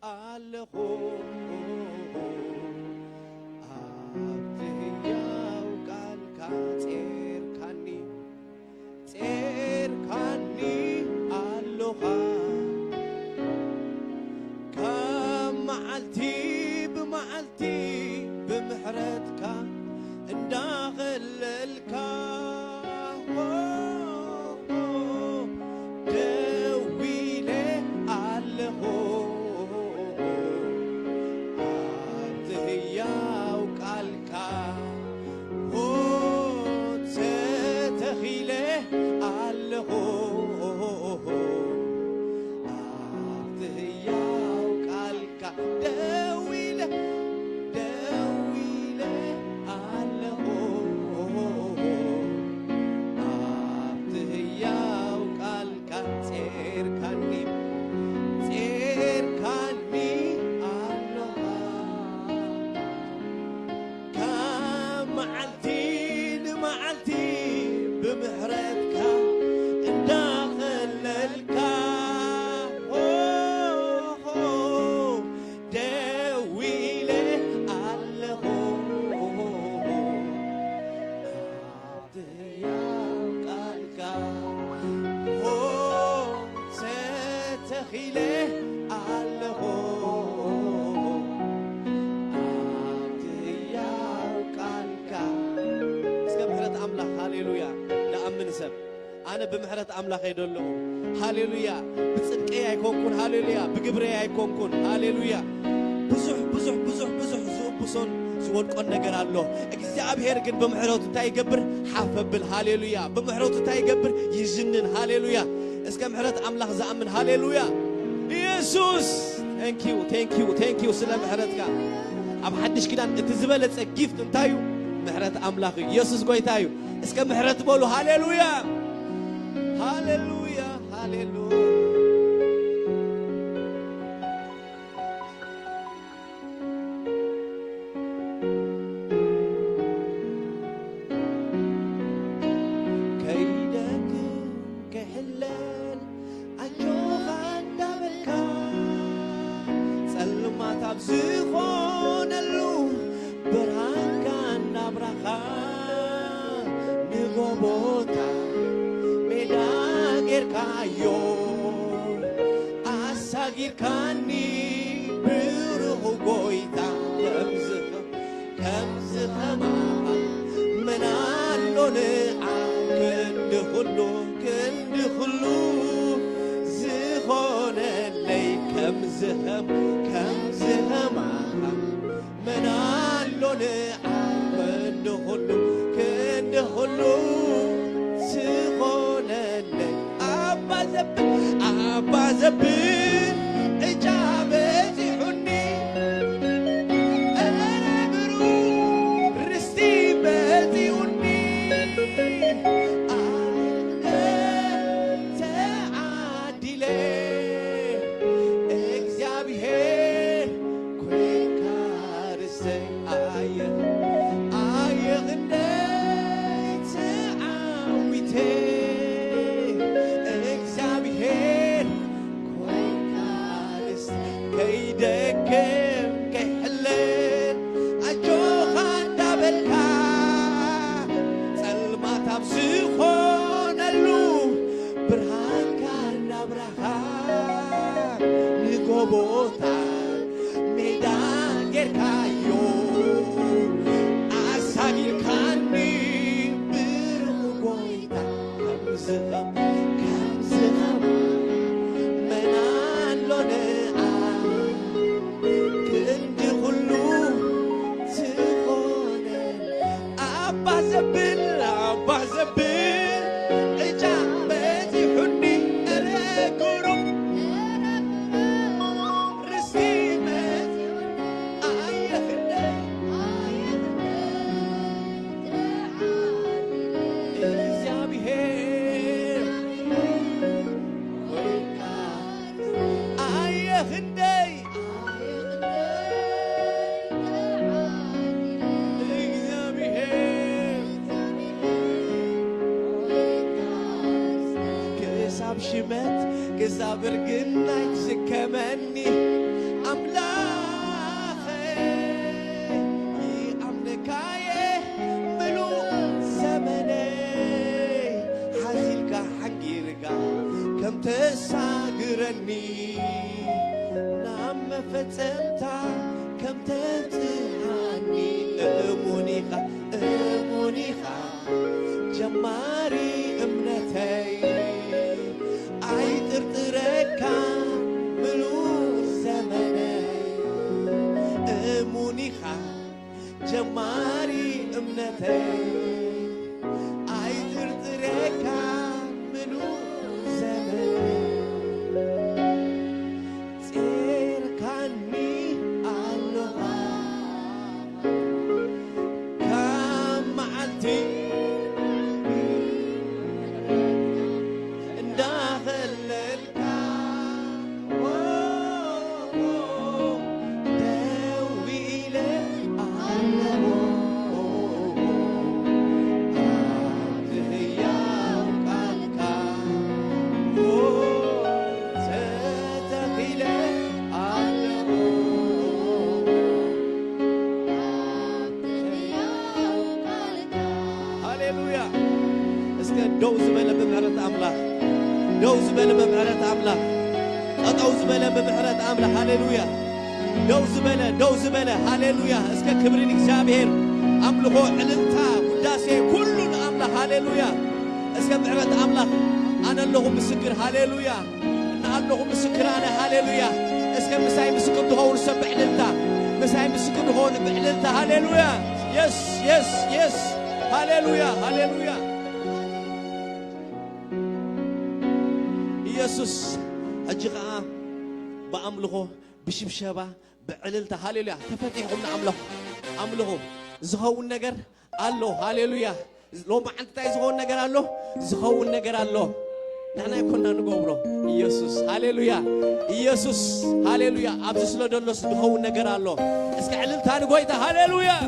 አለሁ አብትያው ቃልካ ጼርካኒ አለኻ ከመዓልቲ ብመዓልቲ ብምሕረትካ እንዳኸለልካ ደዊለ ኣለኹ ኣብትህያው ቃልካ ተተኺለ ኣለኹ ኣብትህያው ቃልካ ደዊለ ኣለኹ ኣብትህያው ቃልካ ጼርካኒ ኣለኻ ከመዓልቲ ንመዓልቲ ብምሕረትካ እንዳኸለልካ ደዊለ ኣለኹ ኣብትህያው ቃልካ ተተኺለ ኣለኹ ኣብትህያው ቃልካ እስከ ምሕረት ኣምላኽ ሃሌሉያ ለኣምን ሰብ ኣነ ብምሕረት ኣምላኽ የደለኹ ሃሌሉያ ብጽድቀይ ኣይኮንኩን ሃሌሉያ ብግብረይ ኣይኮንኩን ሃሌሉያ ብዙሕ ዝእብሶን ዝወድቆን ነገር ኣሎ እግዚአብሔር ግን ብምሕረቱ እንታይ ይገብር ሓፈብል ሃሌሉያ ብምሕረቱ እንታይ ይገብር ይዝንን ሃሌሉያ እስከ ምሕረት ኣምላኽ ዝኣምን ሃሌሉያ ኢየሱስ ቴንክ ዩ ስለ ምሕረትካ ኣብ ሓድሽ ኪዳን እቲ ዝበለጸ ጊፍት እንታይ እዩ ምሕረት ኣምላኽ እዩ ኢየሱስ ጎይታ እዩ እስከ ምሕረት በሉ ሃሌሉያ ሃሌሉያ ሃሌሉያ ዝኾነሉ ብርሃንካ እናብራኻ ንጎቦታ ሜዳ ጌርካዮ ኣሳጊርካኒ ብሩህ ጎይታ ከምዝኸማ መናሎ ንዓ ክንዲ ኩሉ ዝኾነለይ ከምዝኸማ መናሎ ንዓ ክንዲ ኩሉ ዝኾነለይ ኣባ ዘብል እጃ በዚሑኒ እነግሩ ርስቲ በዚኡኒ ተዓዲለ እግዚአብሔር ኮንካ ርሰይ አየኽንደይ ተዓዊቴ እግዚአብሔር ኮንካ ርሰይ ከይደክም ከይሕለን ኣጆኻ እንዳበልካ ጸልማት ኣብ ዝኾነሉ ብርሃንካ እናብራኻ ንጎቦታ ሜዳ ጌርካዮ ኣሳጊርካኒ ብሩህ ጎይታ ከምዝኸማ መናሎ ንዓ ክንዲ ኩሉ ዝኾነ ኣባ ዘብል እጃ በዚሑኒ እረግሩ ርስቲ አየኽንደይ እግዚአብሔር ኮንካ አየኽንደይ ክሳብ ሽመት ክሳብ እርግና ይሽከመኒ نعم فتمتا كم تمتعني أمونيخا جماري أمنتي عيد ارتركا ملو زمني أمونيخا جماري أمنتي عيد ارتركا ملو زمني تيركاني ألوها كم معلتي دوز بلا بمحرة أملاح دوز بلا بمحرة أملاح أطوز بلا بمحرة أملاح هاليلويا دوز بلا هاليلويا اسكا كبرين إكسابير أملخو علنتا وداسي كلنا أملاح هاليلويا اسكا بمحرة أملاح أنا اللهم مسكر هاليلويا أنا اللهم مسكر أنا هاليلويا اسكا مساي مسكر دهون سبع علنتا مساي مسكر دهون بعلنتا هاليلويا يس هاليلويا ኢየሱስ أجيغا بأملخو بشبشبة بعللتا هاليلويا تفتيحهم أملخو زخون نجر الله هاليلويا لو ما أنت زخون نجر الله زخون نجر الله نحن كنا نقوله ኢየሱስ هاليلويا أبزس له دلوس زخون نجر الله اسك عللتا نقويته هاليلويا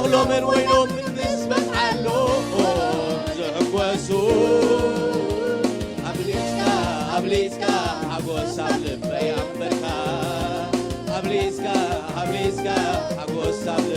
أغلو من وينو من نسبة علو زعكوسو أبليسكا عقوس عبلب يا أمريكا أبليسكا عقوس عبلب